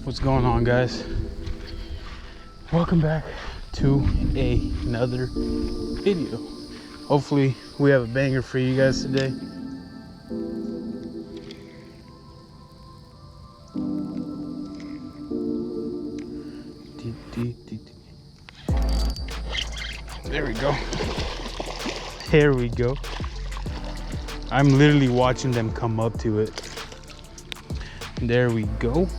What's going on, guys? Welcome back to another video. Hopefully we have a banger for you guys today. There we go. There we go. I'm literally watching them come up to it. There we go.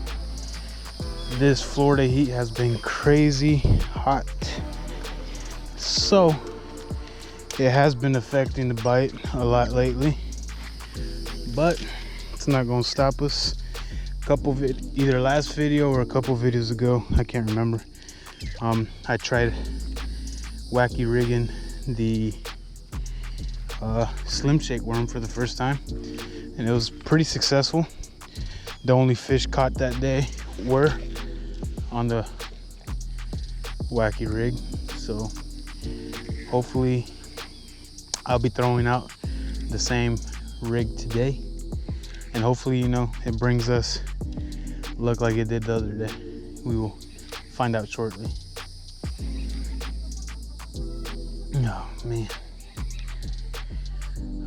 This Florida heat has been crazy hot, so it has been affecting the bite a lot lately, but it's not going to stop us. Either last video or a couple videos ago, I can't remember, I tried Wacky rigging the slim shake worm for the first time, and it was pretty successful. The only fish caught that day were on the Wacky rig, so hopefully I'll be throwing out the same rig today, and hopefully, you know, it brings us luck like it did the other day. We will find out shortly. Oh man,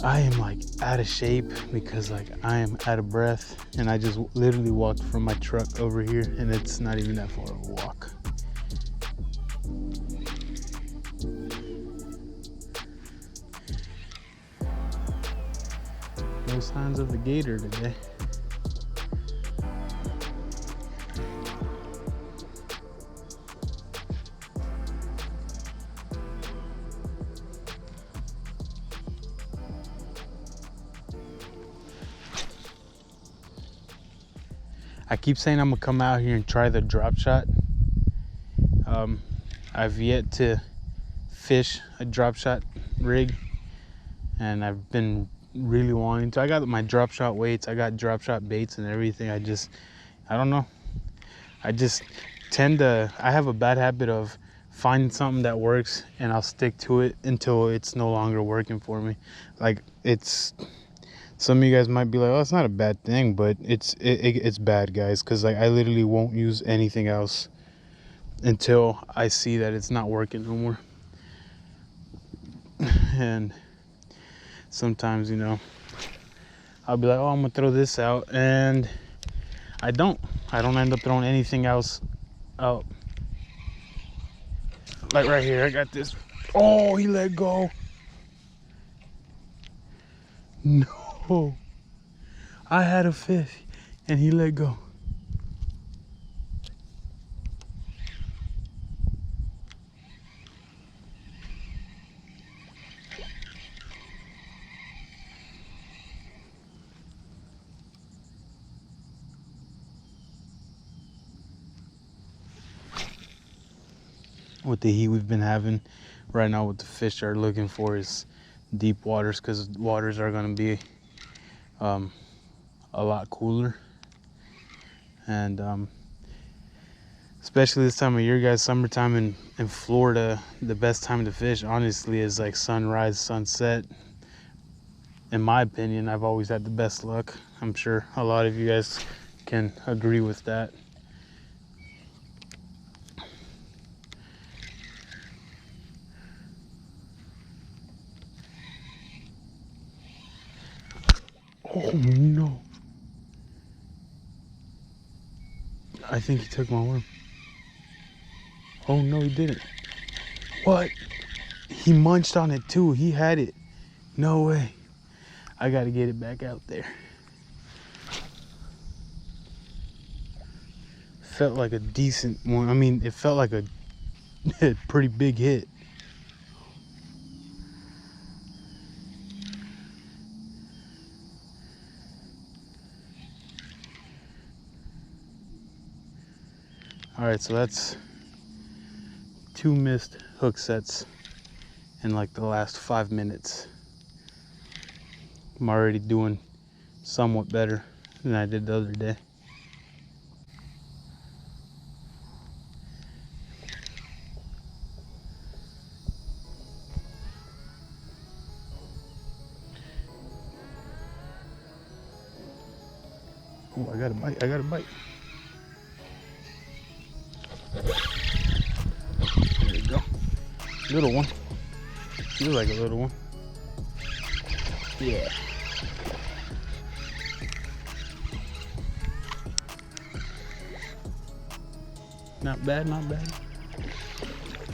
I am like out of shape because like I am out of breath, and I just literally walked from my truck over here, and it's not even that far of a walk. No signs of the gator today. I keep saying I'm gonna come out here and try the drop shot. I've yet to fish a drop shot rig, and I've been really wanting to. I got my drop shot weights, I got drop shot baits and everything. I don't know. I just I have a bad habit of finding something that works and I'll stick to it until it's no longer working for me. Like, some of you guys might be like, oh, it's not a bad thing, but it's bad, guys, because like I literally won't use anything else until I see that it's not working no more. And sometimes, you know, I'll be like, oh, I'm gonna throw this out, and I don't end up throwing anything else out. Like right here, I got this. Oh, he let go. No, I had a fish and he let go. With the heat we've been having right now, what the fish are looking for is deep waters, because waters are going to be a lot cooler. And especially this time of year, guys, summertime in Florida, the best time to fish honestly is like sunrise, sunset. In my opinion, I've always had the best luck. I'm sure a lot of you guys can agree with that. Oh no, I think he took my worm. Oh no, he didn't. What? He munched on it too. He had it. No way. I gotta get it back out there. Felt like a decent one. I mean, it felt like a pretty big hit. All right, so that's 2 missed hook sets in like the last 5 minutes. I'm already doing somewhat better than I did the other day. Oh, I got a bite. There you go. Little one. Feels like a little one. Yeah. Not bad, not bad.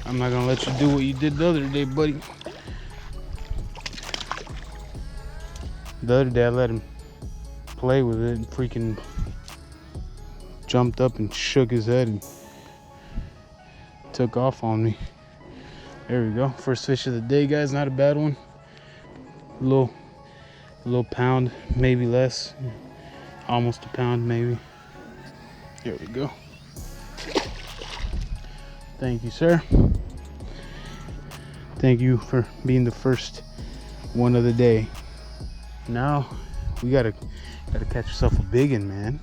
I'm not gonna let you do what you did the other day, buddy. The other day I let him play with it and freaking jumped up and shook his head and took off on me. There we go. First fish of the day, guys. Not a bad one. A little pound, maybe less. Almost a pound, maybe. There we go. Thank you, sir. Thank you for being the first one of the day. Now we gotta catch yourself a biggin, man.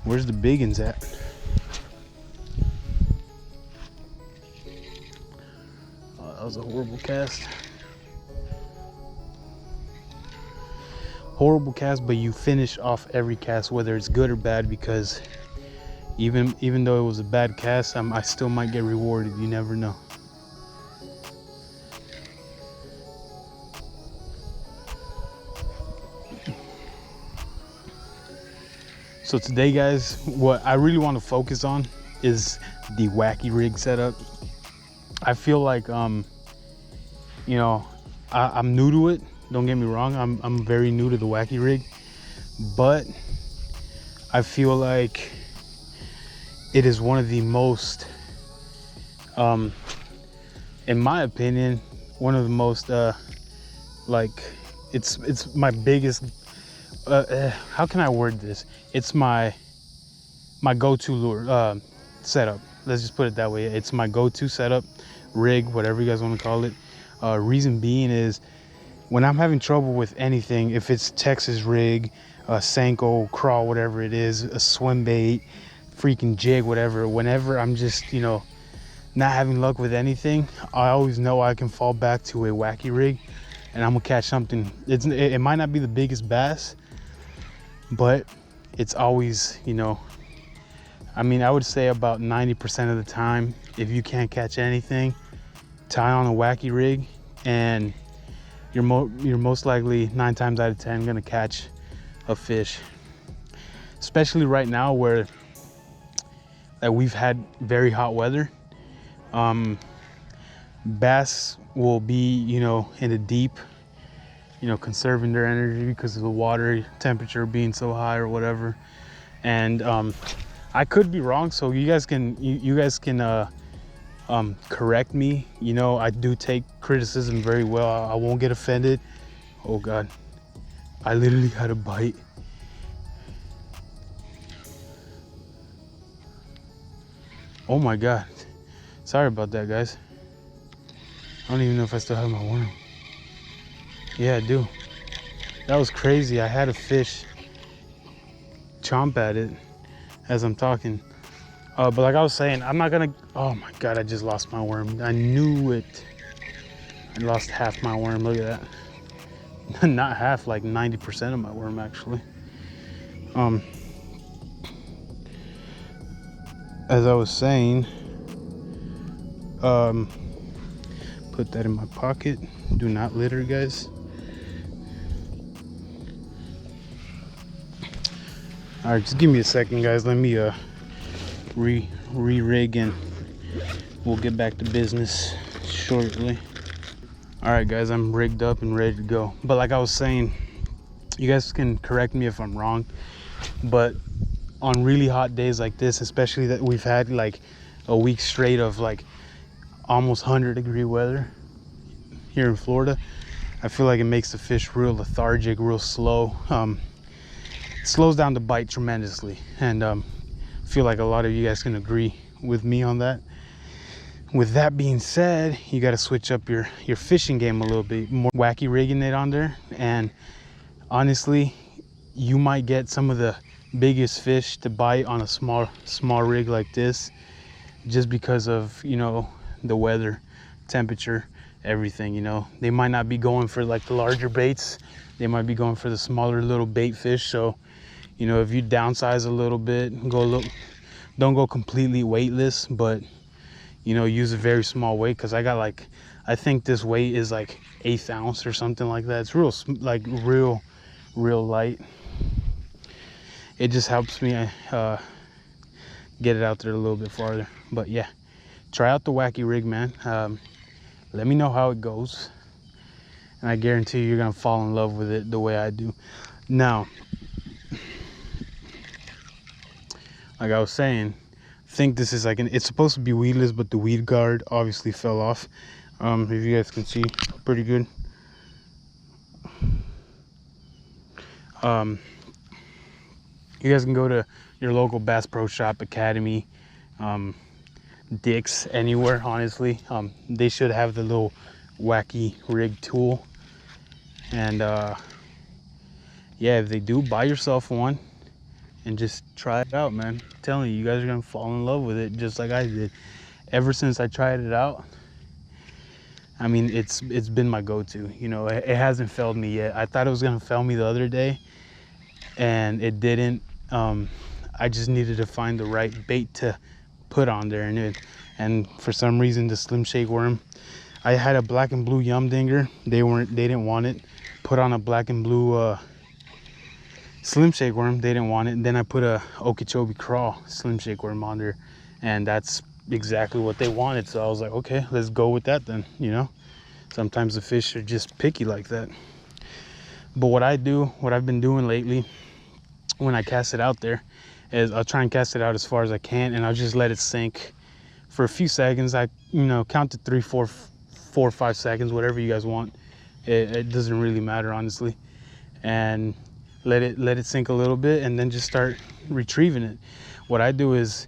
Where's the biggins at? Oh, that was a horrible cast. Horrible cast, but you finish off every cast, whether it's good or bad, because even though it was a bad cast, I still might get rewarded. You never know. So today, guys, what I really want to focus on is the Wacky rig setup. I feel like, you know, I'm new to it. Don't get me wrong. I'm very new to the Wacky rig, but I feel like it is one of the most, in my opinion, one of the most, like, it's my biggest. How can I word this? It's my go-to lure setup. Let's just put it that way. It's my go-to setup, rig, whatever you guys want to call it. Reason being is when I'm having trouble with anything, if it's Texas rig, Senko, crawl, whatever it is, a swim bait, freaking jig, whatever, whenever I'm just, you know, not having luck with anything, I always know I can fall back to a Wacky rig and I'm gonna catch something. It might not be the biggest bass, but it's always, you know, I mean, I would say about 90% of the time, if you can't catch anything, tie on a Wacky rig and you're most likely 9 times out of 10 gonna catch a fish. Especially right now where we've had very hot weather. Bass will be, you know, in the deep, you know, conserving their energy because of the water temperature being so high or whatever. And I could be wrong, so you guys can correct me. You know, I do take criticism very well. I won't get offended. Oh God, I literally had a bite. Oh my God, sorry about that, guys. I don't even know if I still have my worm. Yeah, I do. That was crazy. I had a fish chomp at it as I'm talking. But like I was saying, I'm not gonna, oh my God, I just lost my worm. I knew it. I lost half my worm, look at that. Not half, like 90% of my worm actually. As I was saying, put that in my pocket. Do not litter, guys. All right, just give me a second, guys. Let me re-rig and we'll get back to business shortly. All right, guys, I'm rigged up and ready to go. But like I was saying, you guys can correct me if I'm wrong, but on really hot days like this, especially that we've had like a week straight of like almost 100-degree weather here in Florida, I feel like it makes the fish real lethargic, real slow. It slows down the bite tremendously, and I feel like a lot of you guys can agree with me on that. With that being said, you got to switch up your fishing game a little bit more. Wacky rigging it on there, and honestly, you might get some of the biggest fish to bite on a small rig like this, just because of, you know, the weather, temperature, everything. You know, they might not be going for like the larger baits, they might be going for the smaller little bait fish. So, you know, if you downsize a little bit, go a little don't go completely weightless, but you know, use a very small weight, because I got like, I think this weight is like 1/8 ounce or something like that. It's real, like real light. It just helps me get it out there a little bit farther. But yeah, try out the Wacky rig, man. Let me know how it goes, and I guarantee you're gonna fall in love with it the way I do. Now, like I was saying, I think this is like it's supposed to be weedless, but the weed guard obviously fell off. If you guys can see, pretty good. You guys can go to your local Bass Pro Shop, Academy, Dick's, anywhere, honestly. They should have the little Wacky rig tool. And yeah, if they do, buy yourself one and just try it out, man. I'm telling you, you guys are gonna fall in love with it just like I did. Ever since I tried it out, I mean, it's been my go-to. You know, it hasn't failed me yet. I thought it was gonna fail me the other day, and it didn't. I just needed to find the right bait to put on there, and for some reason the Slim Shake worm, I had a black and blue yum dinger. They didn't want it. Put on a black and blue Slim Shake worm. They didn't want it. And then I put a Okeechobee Crawl Slim Shake worm on there, and that's exactly what they wanted. So I was like, okay, let's go with that then. You know, sometimes the fish are just picky like that. But what I've been doing lately when I cast it out there is I'll try and cast it out as far as I can, and I'll just let it sink for a few seconds. I, you know, count to 3, 4, 5 seconds, whatever you guys want. It doesn't really matter, honestly. And let it sink a little bit, and then just start retrieving it. What I do is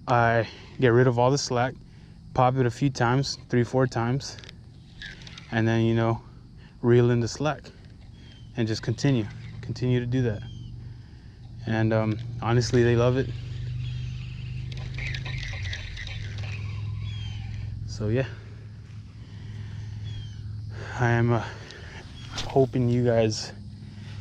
I get rid of all the slack, pop it a few times, 3, 4 times, and then, you know, reel in the slack, and just continue to do that. And honestly, they love it. So yeah, I am hoping you guys,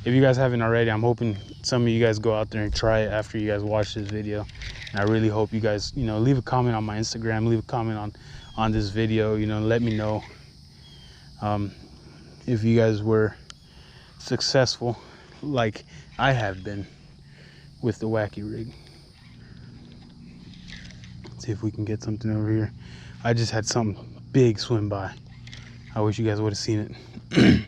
if you guys haven't already, I'm hoping some of you guys go out there and try it after you guys watch this video. And I really hope you guys, you know, leave a comment on my Instagram, leave a comment on this video, you know, let me know if you guys were successful like I have been with the Wacky rig. Let's see if we can get something over here. I just had something big swim by. I wish you guys would have seen it.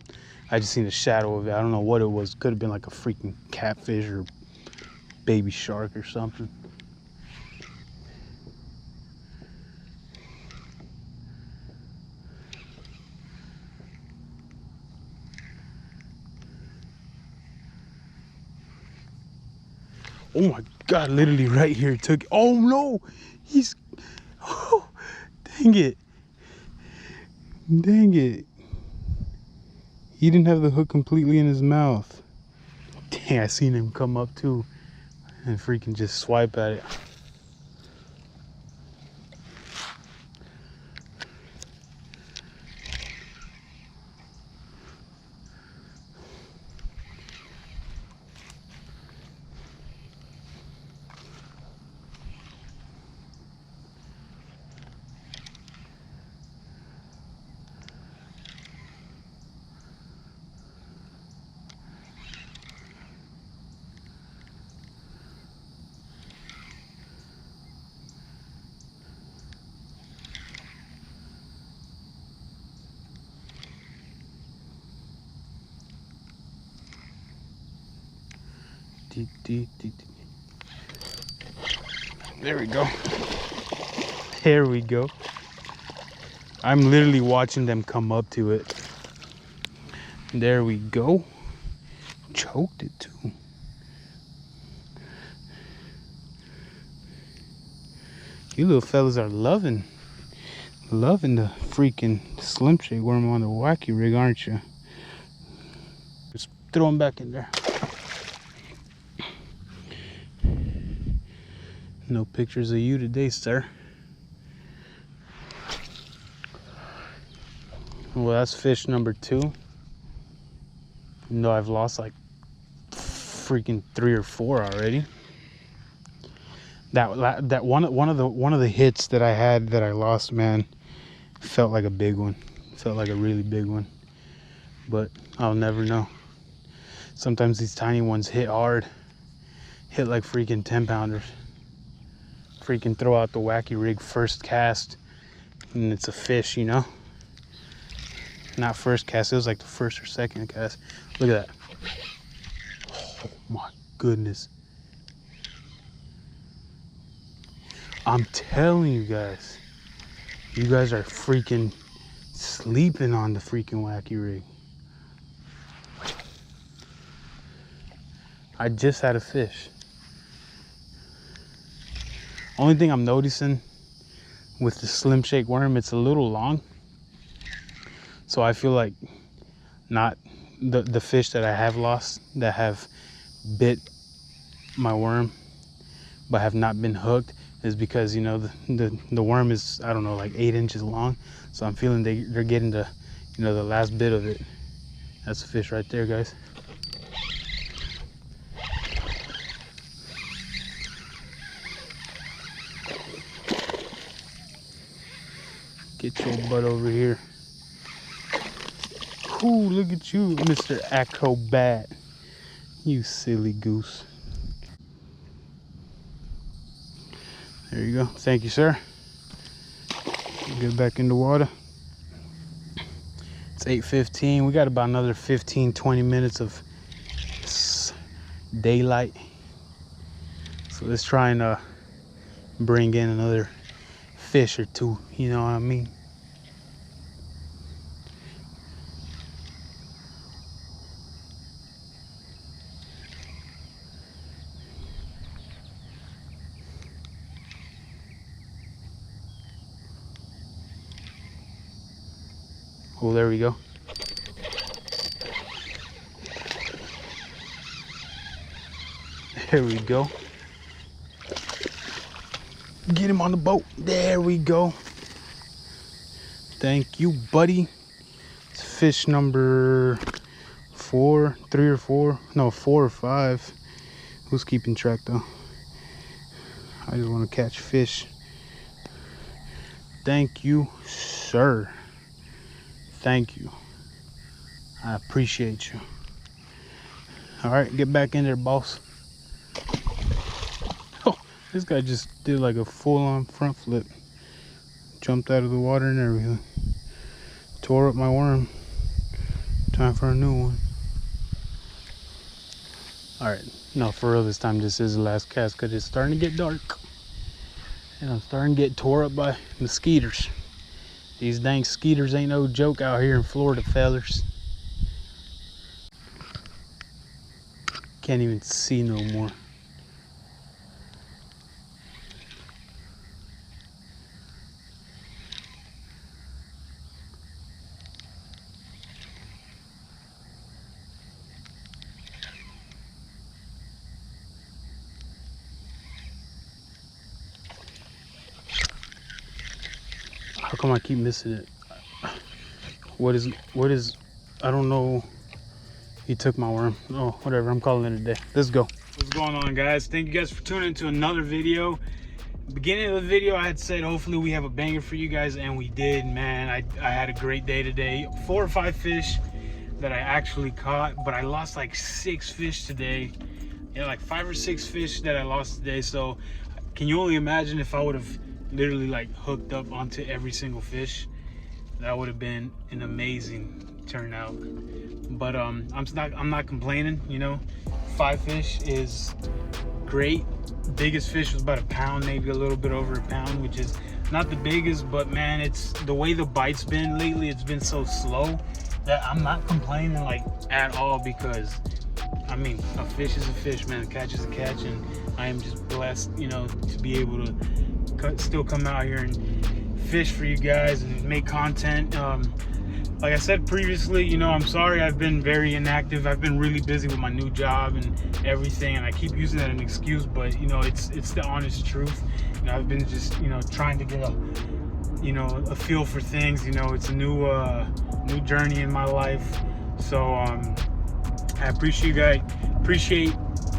I just seen a shadow of it. I don't know what it was. Could have been like a freaking catfish or baby shark or something. Oh my God, literally right here. It took, oh no, he's, oh, dang it. Dang it. He didn't have the hook completely in his mouth. Dang, I seen him come up too and freaking just swipe at it. There we go. There we go. I'm literally watching them come up to it. There we go. Choked it too. You little fellas are loving the freaking Slim Shake worm on the Wacky rig, aren't you? Just throw them back in there. No pictures of you today, sir. Well, that's fish number 2. No, I've lost like freaking 3 or 4 already. that one of the hits that I had that I lost, man, felt like a big one. Felt like a really big one. But I'll never know. Sometimes these tiny ones hit hard. Hit like freaking 10-pounders. Freaking throw out the Wacky rig first cast and it's a fish, you know? Not first cast, it was like the first or second cast. Look at that. Oh my goodness. I'm telling you guys are freaking sleeping on the freaking Wacky rig. I just had a fish. Only thing I'm noticing with the Slim Shake worm, it's a little long. So I feel like not the fish that I have lost that have bit my worm but have not been hooked is because, you know, the worm is, I don't know, like 8 inches long. So I'm feeling they're getting the, you know, the last bit of it. That's a fish right there, guys. Get your butt over here. Ooh, look at you, Mr. Acrobat. You silly goose. There you go. Thank you, sir. Get back in the water. It's 8:15. We got about another 15-20 minutes of daylight. So let's try and bring in another fish or two, you know what I mean? Oh, there we go. There we go. Get him on the boat. There we go. Thank you, buddy. It's fish number 3 or 4. No, 4 or 5. Who's keeping track though? I just want to catch fish. Thank you, sir. Thank you. I appreciate you. All right, get back in there, boss. Oh, this guy just did like a full-on front flip. Jumped out of the water and everything. Tore up my worm. Time for a new one. All right, no, for real this time, this is the last cast because it's starting to get dark. And I'm starting to get tore up by mosquitoes. These dang skeeters ain't no joke out here in Florida, fellers. Can't even see no more. How come I keep missing it? What is, I don't know. He took my worm. Oh, whatever, I'm calling it a day. Let's go. What's going on, guys? Thank you guys for tuning into another video. Beginning of the video, I had said hopefully we have a banger for you guys, and we did, man. I had a great day today. 4 or 5 fish that I actually caught, but I lost like 6 fish today. Yeah, like 5 or 6 fish that I lost today. So can you only imagine if I would have literally like hooked up onto every single fish? That would have been an amazing turnout. But I'm not complaining, you know. 5 fish is great. Biggest fish was about a pound, maybe a little bit over a pound, which is not the biggest, but man, it's the way the bite's been lately. It's been so slow that I'm not complaining like at all, because I mean, a fish is a fish, man. A catch is a catch, and I am just blessed, you know, to be able to still come out here and fish for you guys and make content. Like I said previously, you know, I'm sorry I've been very inactive. I've been really busy with my new job and everything, and I keep using that as an excuse, but you know, it's the honest truth. You know, I've been just, you know, trying to get a feel for things. You know, it's a new journey in my life. So I appreciate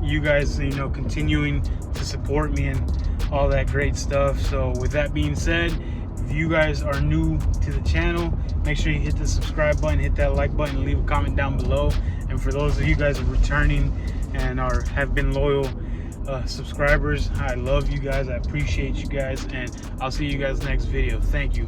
you guys, you know, continuing to support me, and all that great stuff. So with that being said, if you guys are new to the channel, make sure you hit the subscribe button, hit that like button, leave a comment down below. And for those of you guys who are returning and have been loyal subscribers, I love you guys, I appreciate you guys, and I'll see you guys next video. Thank you.